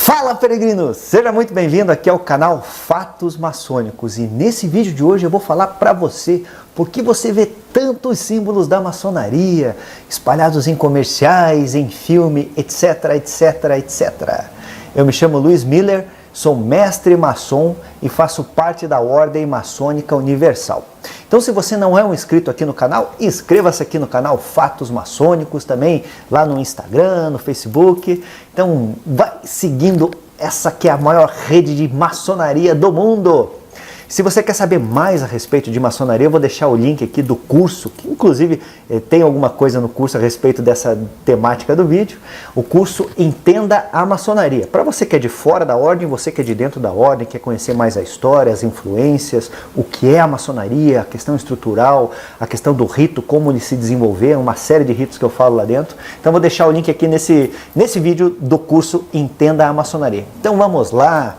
Fala, peregrinos! Seja muito bem-vindo aqui ao canal Fatos Maçônicos, e nesse vídeo de hoje eu vou falar para você por que você vê tantos símbolos da maçonaria espalhados em comerciais, em filme, etc, etc, etc. Eu me chamo Luiz Miller, sou mestre maçom e faço parte da Ordem Maçônica Universal. Então, se você não é um inscrito aqui no canal, inscreva-se aqui no canal Fatos Maçônicos também, lá no Instagram, no Facebook. Então, vai seguindo essa que é a maior rede de maçonaria do mundo. Se você quer saber mais a respeito de maçonaria, eu vou deixar o link aqui do curso, que inclusive tem alguma coisa no curso a respeito dessa temática do vídeo. O curso Entenda a Maçonaria. Para você que é de fora da ordem, você que é de dentro da ordem, quer conhecer mais a história, as influências, o que é a maçonaria, a questão estrutural, a questão do rito, como ele se desenvolver, uma série de ritos que eu falo lá dentro. Então vou deixar o link aqui nesse vídeo do curso Entenda a Maçonaria. Então vamos lá.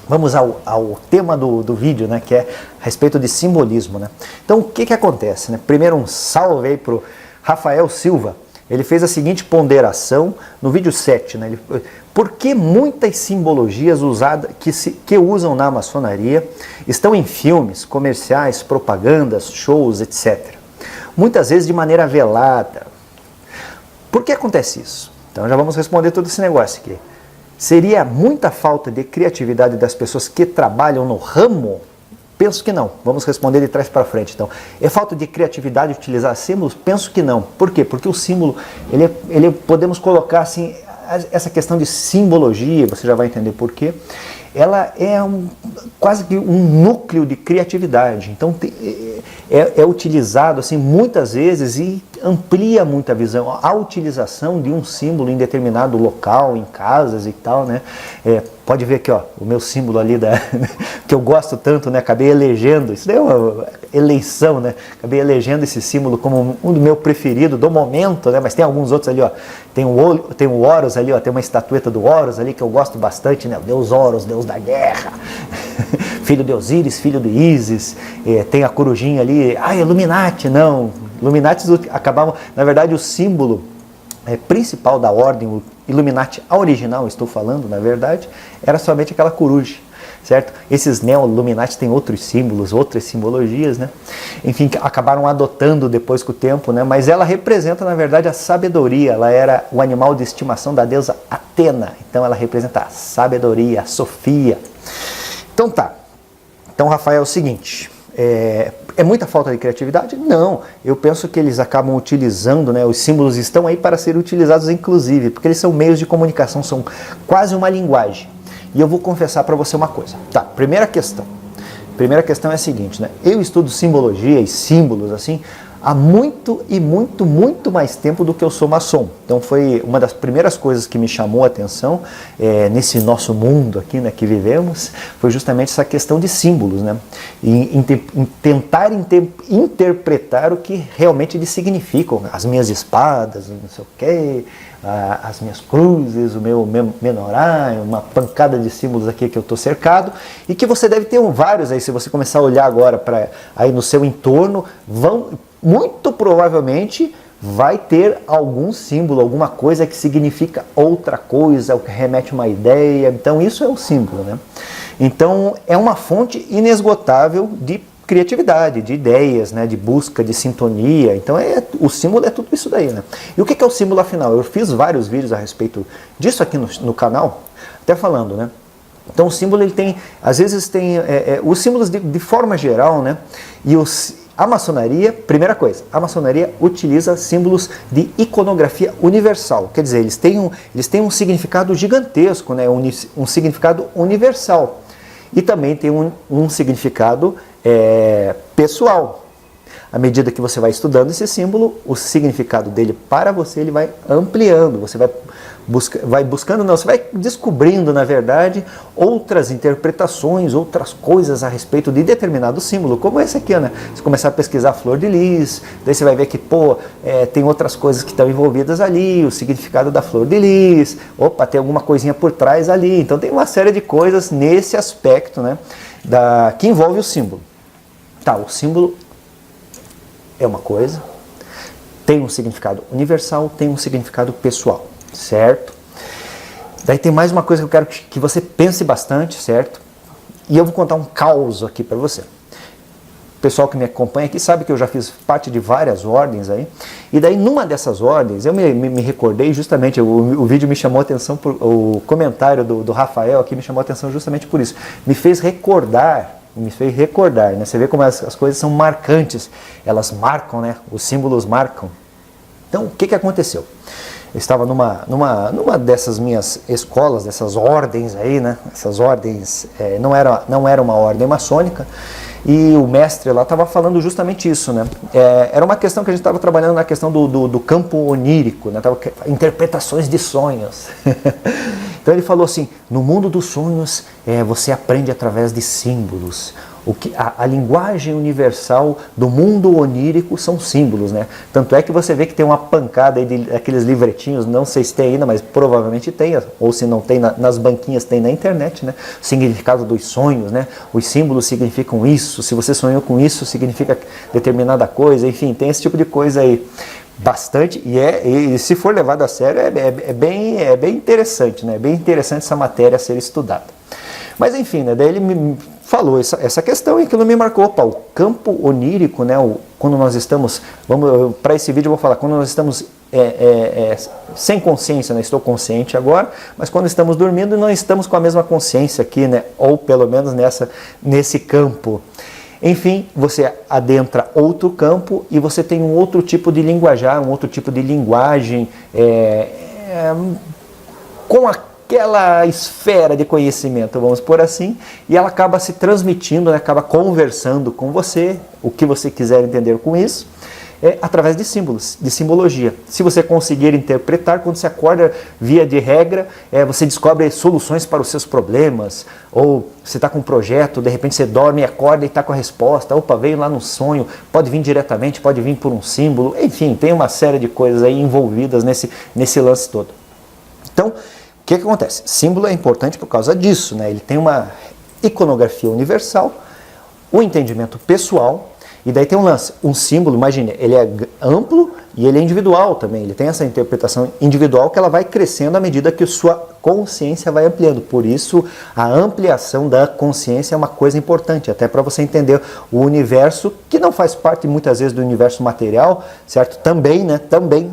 Vamos ao tema do vídeo, né, que é a respeito de simbolismo, né? Então, o que acontece, né? Primeiro, um salve aí para o Rafael Silva. Ele fez a seguinte ponderação no vídeo 7, né? Por que muitas simbologias usadas, que usam na maçonaria estão em filmes, comerciais, propagandas, shows, etc. Muitas vezes de maneira velada. Por que acontece isso? Então, já vamos responder todo esse negócio aqui. Seria muita falta de criatividade das pessoas que trabalham no ramo? Penso que não. Vamos responder de trás para frente. Então, é falta de criatividade utilizar símbolos? Penso que não. Por quê? Porque o símbolo, podemos colocar assim, essa questão de simbologia, você já vai entender por quê. Ela é quase que um núcleo de criatividade. Então, é utilizado assim, muitas vezes e amplia muito a visão. A utilização de um símbolo em determinado local, em casas e tal, né? Pode ver aqui, ó, o meu símbolo ali que eu gosto tanto, né? Acabei elegendo, isso daí é uma eleição, né? Acabei elegendo esse símbolo como um do meu preferido do momento, né? Mas tem alguns outros ali, ó. Tem o Horus ali, ó, tem uma estatueta do Horus ali que eu gosto bastante, né? O Deus Horus, Deus da guerra. Filho de Osíris, filho de Ísis, tem a corujinha ali, Illuminati, não. Illuminati acabavam, na verdade o símbolo principal da ordem, o Illuminati original, estou falando, na verdade, era somente aquela coruja, certo? Esses neo-Illuminati têm outros símbolos, outras simbologias, né? Enfim, acabaram adotando depois com o tempo, né? Mas ela representa, na verdade, a sabedoria, ela era o animal de estimação da deusa Atena, então ela representa a sabedoria, a Sofia. Então tá, então Rafael, é o seguinte, é muita falta de criatividade? Não, eu penso que eles acabam utilizando, né, os símbolos estão aí para serem utilizados inclusive, porque eles são meios de comunicação, são quase uma linguagem. E eu vou confessar para você uma coisa. Tá, primeira questão é a seguinte, né, eu estudo simbologia e símbolos assim, há muito mais tempo do que eu sou maçom. Então foi uma das primeiras coisas que me chamou a atenção nesse nosso mundo aqui, né, que vivemos, foi justamente essa questão de símbolos, né? Em tentar interpretar o que realmente eles significam. As minhas espadas, não sei o quê, as minhas cruzes, o meu menorá, uma pancada de símbolos aqui que eu estou cercado, e que você deve ter vários aí, se você começar a olhar agora aí no seu entorno, muito provavelmente vai ter algum símbolo, alguma coisa que significa outra coisa, o que remete a uma ideia. Então isso é o símbolo, né? Então é uma fonte inesgotável de criatividade, de ideias, né, de busca, de sintonia. Então o símbolo é tudo isso daí, né? E o que é o símbolo afinal? Eu fiz vários vídeos a respeito disso aqui no canal, até falando, né? Então o símbolo, ele tem, às vezes tem os símbolos de forma geral, né? E a maçonaria, primeira coisa, a maçonaria utiliza símbolos de iconografia universal, quer dizer, eles têm um significado gigantesco, né? Um significado universal, e também tem um significado pessoal. À medida que você vai estudando esse símbolo, o significado dele para você, ele vai ampliando, você vai buscando, não, você vai descobrindo, na verdade, outras interpretações, outras coisas a respeito de determinado símbolo, como esse aqui, né? Se começar a pesquisar flor de lis, daí você vai ver que, tem outras coisas que estão envolvidas ali, o significado da flor de lis, tem alguma coisinha por trás ali, então tem uma série de coisas nesse aspecto, né, que envolve o símbolo. Tá, o símbolo é uma coisa, tem um significado universal, tem um significado pessoal, certo? Daí tem mais uma coisa que eu quero que você pense bastante, certo? E eu vou contar um caos aqui para você. O pessoal que me acompanha aqui sabe que eu já fiz parte de várias ordens aí. E daí numa dessas ordens, eu me recordei justamente, o vídeo me chamou a atenção, o comentário do Rafael aqui me chamou a atenção justamente por isso. Me fez recordar, né? Você vê como as coisas são marcantes, elas marcam, né? Os símbolos marcam. Então, o que aconteceu? Eu estava numa dessas minhas escolas, dessas ordens aí, né? Essas ordens, não era uma ordem maçônica, e o mestre lá estava falando justamente isso, né? Era uma questão que a gente estava trabalhando na questão do campo onírico, né? Interpretações de sonhos. Então ele falou assim, no mundo dos sonhos você aprende através de símbolos. A linguagem universal do mundo onírico são símbolos, né? Tanto é que você vê que tem uma pancada aí daqueles livretinhos, não sei se tem ainda, mas provavelmente tem, ou se não tem, nas banquinhas tem na internet, né? O significado dos sonhos, né? Os símbolos significam isso, se você sonhou com isso, significa determinada coisa, enfim, tem esse tipo de coisa aí. Bastante, e se for levado a sério, é bem interessante, né? É bem interessante essa matéria a ser estudada. Mas enfim, né? Daí ele me falou essa questão e aquilo me marcou. Opa, o campo onírico, né? Quando nós estamos, para esse vídeo eu vou falar, quando nós estamos sem consciência, né? Estou consciente agora, mas quando estamos dormindo não estamos com a mesma consciência aqui, né? Ou pelo menos nesse campo. Enfim, você adentra outro campo e você tem um outro tipo de linguajar, um outro tipo de linguagem com aquela esfera de conhecimento, vamos por assim, e ela acaba se transmitindo, né, acaba conversando com você, o que você quiser entender com isso, através de símbolos, de simbologia. Se você conseguir interpretar, quando você acorda, via de regra, você descobre soluções para os seus problemas, ou você está com um projeto, de repente você dorme e acorda e está com a resposta, opa, veio lá no sonho, pode vir diretamente, pode vir por um símbolo, enfim, tem uma série de coisas aí envolvidas nesse lance todo. Então, o que acontece? Símbolo é importante por causa disso, né? Ele tem uma iconografia universal, o entendimento pessoal. E daí tem um lance, um símbolo, imagine, ele é amplo e ele é individual também, ele tem essa interpretação individual que ela vai crescendo à medida que a sua consciência vai ampliando. Por isso, a ampliação da consciência é uma coisa importante, até para você entender o universo, que não faz parte muitas vezes do universo material, certo? Também, né? Também,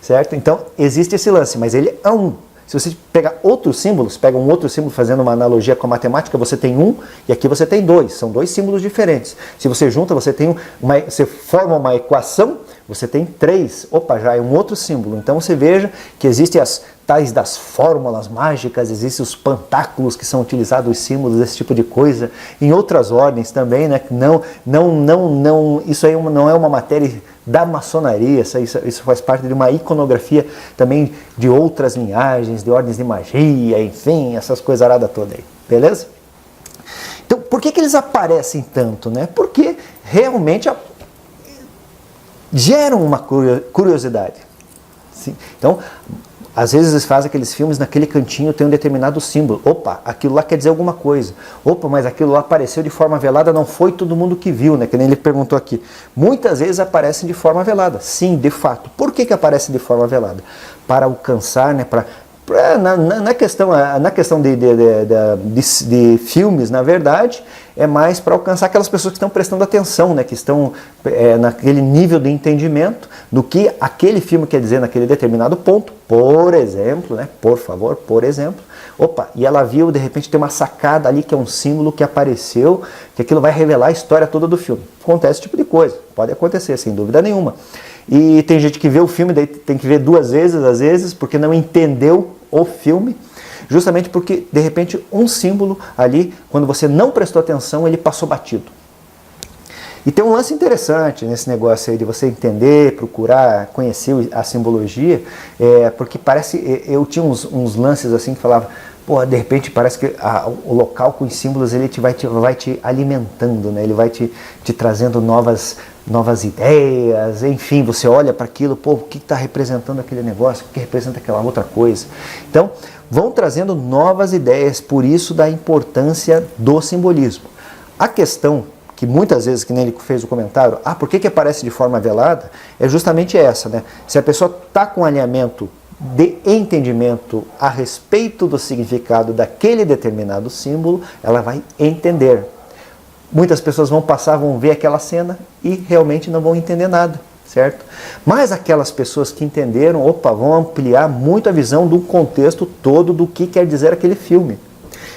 certo? Então, existe esse lance, mas ele é um. Se você pegar outros símbolos, pega um outro símbolo fazendo uma analogia com a matemática, você tem um e aqui você tem dois. São dois símbolos diferentes. Se você junta, você forma uma equação, você tem três. Opa, já é um outro símbolo. Então você veja que existem as tais das fórmulas mágicas, existem os pantáculos que são utilizados, os símbolos, esse tipo de coisa. Em outras ordens também, né? Isso aí não é uma matéria da maçonaria, isso faz parte de uma iconografia também de outras linhagens, de ordens de magia, enfim, essas coisaradas todas aí, beleza? Então, por que eles aparecem tanto, né? Porque realmente geram uma curiosidade. Sim. Então, às vezes eles fazem aqueles filmes, naquele cantinho tem um determinado símbolo. Opa, aquilo lá quer dizer alguma coisa. Opa, mas aquilo lá apareceu de forma velada, não foi todo mundo que viu, né? Que nem ele perguntou aqui. Muitas vezes aparecem de forma velada. Sim, de fato. Por que aparecem de forma velada? Para alcançar, né? Na questão de filmes, na verdade, é mais para alcançar aquelas pessoas que estão prestando atenção, né, que estão naquele nível de entendimento do que aquele filme quer dizer naquele determinado ponto. Por exemplo, né, por exemplo, opa, e ela viu, de repente tem uma sacada ali que é um símbolo que apareceu, que aquilo vai revelar a história toda do filme. Acontece esse tipo de coisa, pode acontecer, sem dúvida nenhuma. E tem gente que vê o filme, daí tem que ver duas vezes, às vezes, porque não entendeu o filme, justamente porque, de repente, um símbolo ali, quando você não prestou atenção, ele passou batido. E tem um lance interessante nesse negócio aí de você entender, procurar, conhecer a simbologia, porque parece, eu tinha uns lances assim que falava, pô, de repente parece que o local com os símbolos ele vai te alimentando, né? Ele vai te trazendo novas ideias, enfim, você olha para aquilo, pô, o que está representando aquele negócio, o que representa aquela outra coisa. Então, vão trazendo novas ideias, por isso da importância do simbolismo. A questão que muitas vezes, que nem ele fez o comentário, por que aparece de forma velada, é justamente essa, né? Se a pessoa está com alinhamento de entendimento a respeito do significado daquele determinado símbolo, ela vai entender. Muitas pessoas vão passar, vão ver aquela cena e realmente não vão entender nada, certo? Mas aquelas pessoas que entenderam, vão ampliar muito a visão do contexto todo do que quer dizer aquele filme.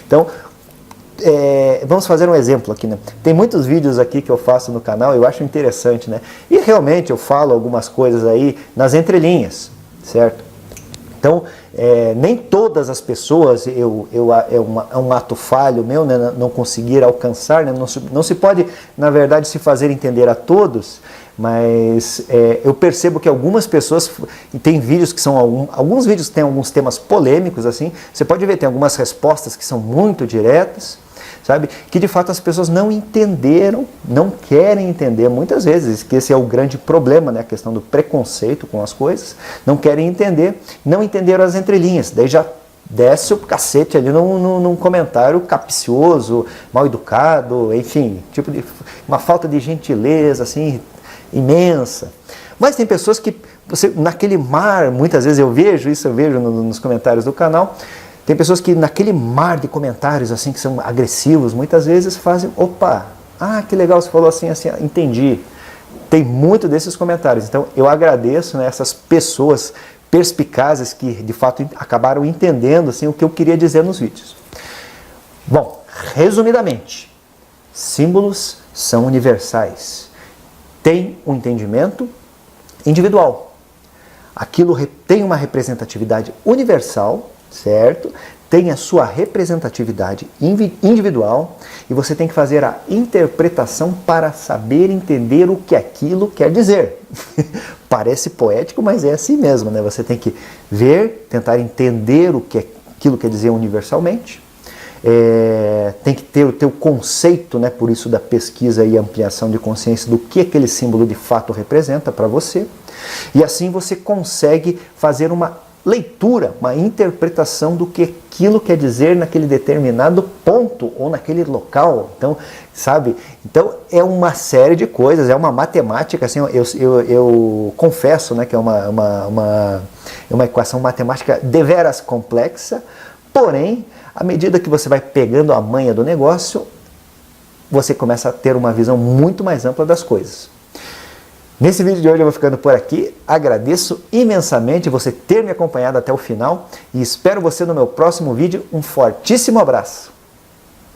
Então, vamos fazer um exemplo aqui, né? Tem muitos vídeos aqui que eu faço no canal, eu acho interessante, né? E realmente eu falo algumas coisas aí nas entrelinhas, certo? Então, nem todas as pessoas, é um ato falho meu, né, não conseguir alcançar, né, não se pode, na verdade, se fazer entender a todos, mas eu percebo que algumas pessoas, tem vídeos que são, alguns vídeos que têm alguns temas polêmicos, assim, você pode ver, tem algumas respostas que são muito diretas, sabe? Que de fato as pessoas não entenderam, não querem entender muitas vezes, que esse é o grande problema, né? A questão do preconceito com as coisas, não querem entender, não entenderam as entrelinhas, daí já desce o cacete ali num comentário capcioso, mal educado, enfim, tipo de uma falta de gentileza assim imensa. Mas tem pessoas que você naquele mar, muitas vezes eu vejo nos comentários do canal. Tem pessoas que naquele mar de comentários assim que são agressivos, muitas vezes fazem, que legal, você falou assim, entendi. Tem muito desses comentários. Então eu agradeço, né, essas pessoas perspicazes que de fato acabaram entendendo assim, o que eu queria dizer nos vídeos. Bom, resumidamente, símbolos são universais. Tem um entendimento individual. Aquilo tem uma representatividade universal, certo? Tem a sua representatividade individual e você tem que fazer a interpretação para saber entender o que aquilo quer dizer. Parece poético, mas é assim mesmo, né? Você tem que ver, tentar entender o que aquilo quer dizer universalmente. Tem que ter o teu conceito, né? Por isso da pesquisa e ampliação de consciência do que aquele símbolo de fato representa para você. E assim você consegue fazer uma leitura, uma interpretação do que aquilo quer dizer naquele determinado ponto ou naquele local. Então, sabe? Então é uma série de coisas, é uma matemática, assim, eu confesso, né, que é uma equação matemática deveras complexa, porém, à medida que você vai pegando a manha do negócio, você começa a ter uma visão muito mais ampla das coisas. Nesse vídeo de hoje eu vou ficando por aqui, agradeço imensamente você ter me acompanhado até o final e espero você no meu próximo vídeo. Um fortíssimo abraço!